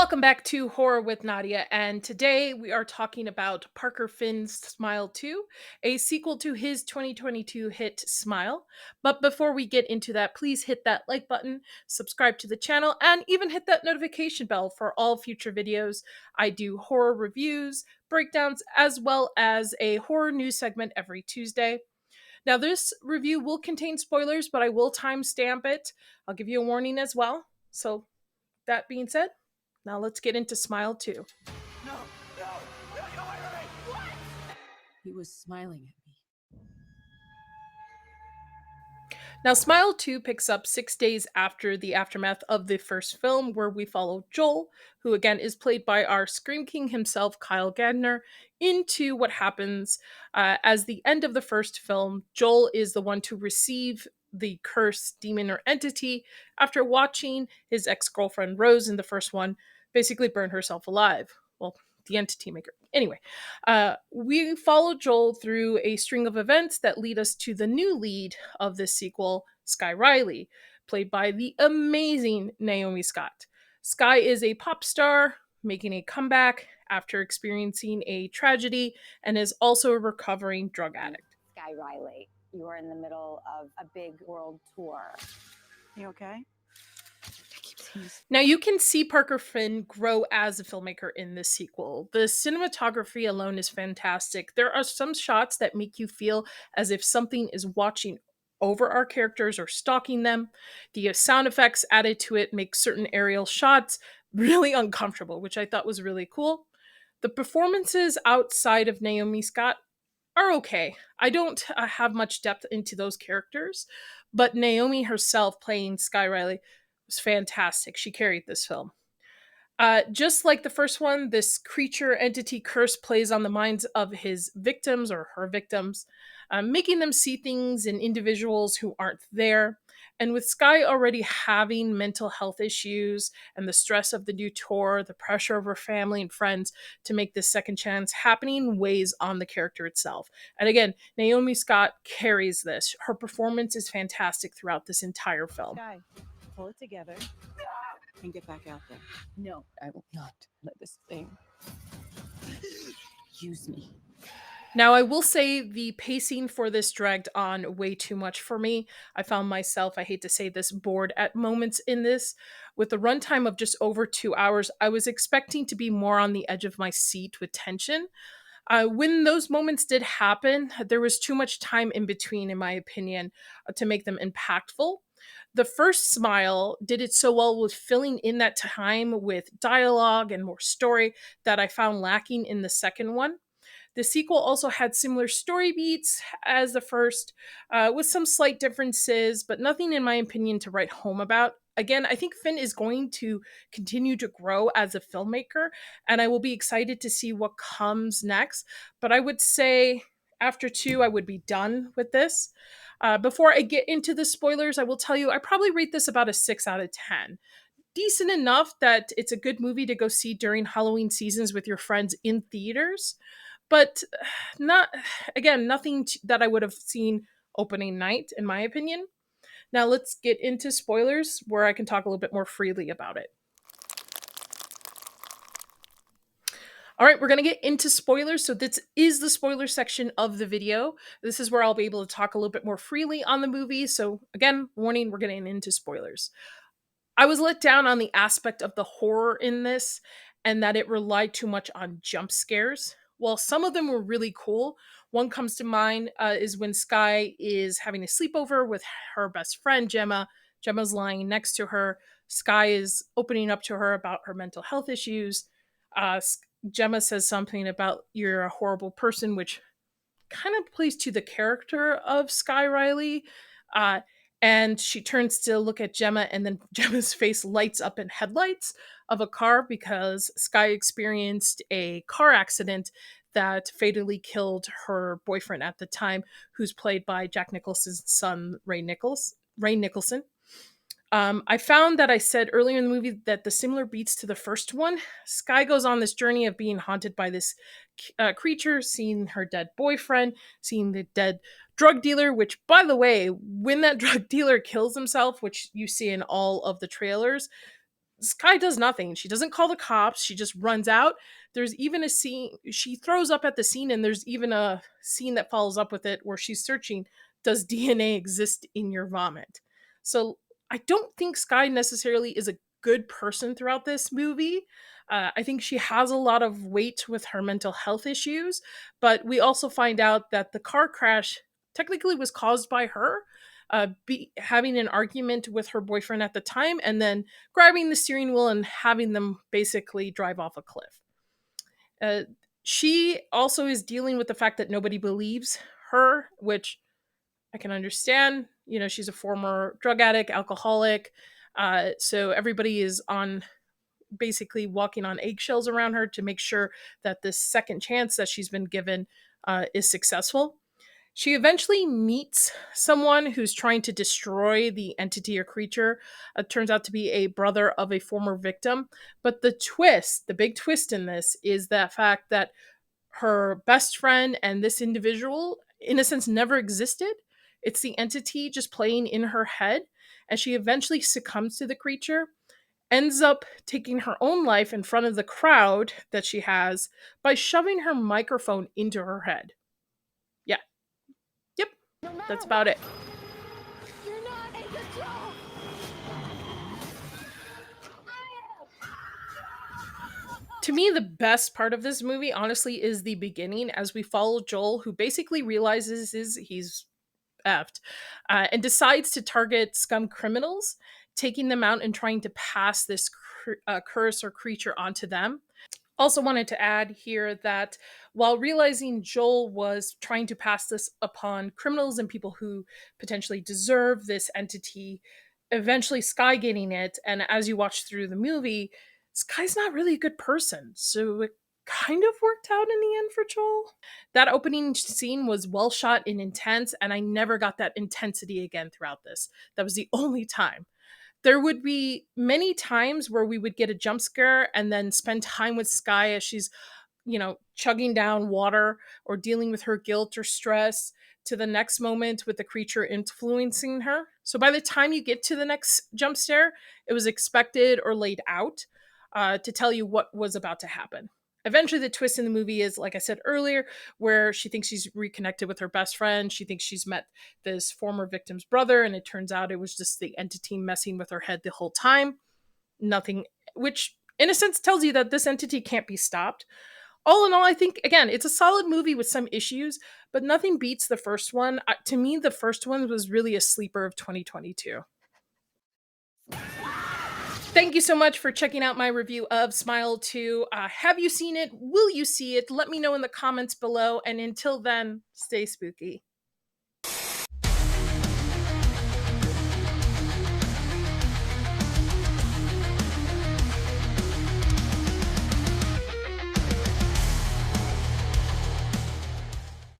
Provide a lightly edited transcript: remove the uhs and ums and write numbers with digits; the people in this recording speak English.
Welcome back to Horror with Nadia, and today we are talking about Parker Finn's Smile 2, a sequel to his 2022 hit Smile. But before we get into that, please hit that like button, subscribe to the channel, and even hit that notification bell for all future videos. I do horror reviews, breakdowns, as well as a horror news segment every Tuesday. Now, this review will contain spoilers, but I will timestamp it. I'll give you a warning as well. So, that being said, now let's get into Smile 2. No, no, no, wait, what? He was smiling at me. Now, Smile 2 picks up 6 days after the aftermath of the first film, where we follow Joel, who again is played by our Scream King himself, Kyle Gallner, into what happens as the end of the first film. Joel is the one to receive the curse, demon, or entity after watching his ex girlfriend Rose in the first one basically burn herself alive. Well, the entity maker. Anyway, we follow Joel through a string of events that lead us to the new lead of this sequel, Skye Riley, played by the amazing Naomi Scott. Skye is a pop star making a comeback after experiencing a tragedy and is also a recovering drug addict. Skye Riley, you are in the middle of a big world tour. You okay? Now, you can see Parker Finn grow as a filmmaker in this sequel. The cinematography alone is fantastic. There are some shots that make you feel as if something is watching over our characters or stalking them. The sound effects added to it make certain aerial shots really uncomfortable, which I thought was really cool. The performances outside of Naomi Scott are okay. I don't have much depth into those characters, but Naomi herself playing Skye Riley was fantastic. She carried this film. Just like the first one, this creature entity curse plays on the minds of his victims or her victims, making them see things in individuals who aren't there. And with Skye already having mental health issues and the stress of the new tour, the pressure of her family and friends to make this second chance happening weighs on the character itself. And again, Naomi Scott carries this. Her performance is fantastic throughout this entire film. Skye, pull it together and get back out there. No, I will not let this thing use me. Now, I will say the pacing for this dragged on way too much for me. I found myself, I hate to say this, bored at moments in this. With the runtime of just over 2 hours, I was expecting to be more on the edge of my seat with tension. When those moments did happen, there was too much time in between, in my opinion, to make them impactful. The first Smile did it so well with filling in that time with dialogue and more story that I found lacking in the second one. The sequel also had similar story beats as the first, with some slight differences, but nothing, in my opinion, to write home about. Again, I think Finn is going to continue to grow as a filmmaker, and I will be excited to see what comes next. But I would say after two, I would be done with this. Before I get into the spoilers, I will tell you I probably rate this about a 6 out of 10. Decent enough that it's a good movie to go see during Halloween seasons with your friends in theaters, but not, again, nothing that I would have seen opening night, in my opinion. Now let's get into spoilers where I can talk a little bit more freely about it. All right, we're going to get into spoilers. So this is the spoiler section of the video. This is where I'll be able to talk a little bit more freely on the movie. So again, warning, we're getting into spoilers. I was let down on the aspect of the horror in this and that it relied too much on jump scares. While some of them were really cool, one comes to mind is when Skye is having a sleepover with her best friend, Gemma. Gemma's lying next to her. Skye is opening up to her about her mental health issues. Gemma says something about you're a horrible person, which kind of plays to the character of Skye Riley. And she turns to look at Gemma, and then Gemma's face lights up in headlights of a car because Skye experienced a car accident that fatally killed her boyfriend at the time, who's played by Jack Nicholson's son, Ray Nicholson. I found that I said earlier in the movie that the similar beats to the first one. Skye goes on this journey of being haunted by this creature, seeing her dead boyfriend, seeing the dead drug dealer, which, by the way, when that drug dealer kills himself, which you see in all of the trailers, Skye does nothing. She doesn't call the cops. She just runs out. There's even a scene, she throws up at the scene, and there's even a scene that follows up with it where she's searching, does DNA exist in your vomit? So I don't think Skye necessarily is a good person throughout this movie. I think she has a lot of weight with her mental health issues, but we also find out that the car crash technically was caused by her having an argument with her boyfriend at the time, and then grabbing the steering wheel and having them basically drive off a cliff. Uh, she also is dealing with the fact that nobody believes her, which I can understand. You know, she's a former drug addict, alcoholic. So everybody is on basically walking on eggshells around her to make sure that this second chance that she's been given is successful. She eventually meets someone who's trying to destroy the entity or creature. It turns out to be a brother of a former victim. But the twist, the big twist in this, is the fact that her best friend and this individual, in a sense, never existed. It's the entity just playing in her head. And she eventually succumbs to the creature, ends up taking her own life in front of the crowd that she has by shoving her microphone into her head. Yeah. Yep. That's about it. You're not in control. To me, the best part of this movie, honestly, is the beginning as we follow Joel, who basically realizes he's effed and decides to target scum criminals, taking them out and trying to pass this curse or creature onto them. Also, wanted to add here that while realizing Joel was trying to pass this upon criminals and people who potentially deserve this entity, eventually Skye getting it, and as you watch through the movie, Skye's not really a good person. So it kind of worked out in the end for Joel. That opening scene was well shot and intense, and I never got that intensity again throughout this. That was the only time. There would be many times where we would get a jump scare and then spend time with Skye as she's, chugging down water or dealing with her guilt or stress, to the next moment with the creature influencing her. So by the time you get to the next jump scare, it was expected or laid out to tell you what was about to happen. Eventually, the twist in the movie is, like I said earlier, where she thinks she's reconnected with her best friend. She thinks she's met this former victim's brother, and it turns out it was just the entity messing with her head the whole time. Nothing, which in a sense tells you that this entity can't be stopped. All in all, I think, again, it's a solid movie with some issues, but nothing beats the first one. To me, the first one was really a sleeper of 2022. Thank you so much for checking out my review of Smile 2. Have you seen it? Will you see it? Let me know in the comments below. And until then, stay spooky.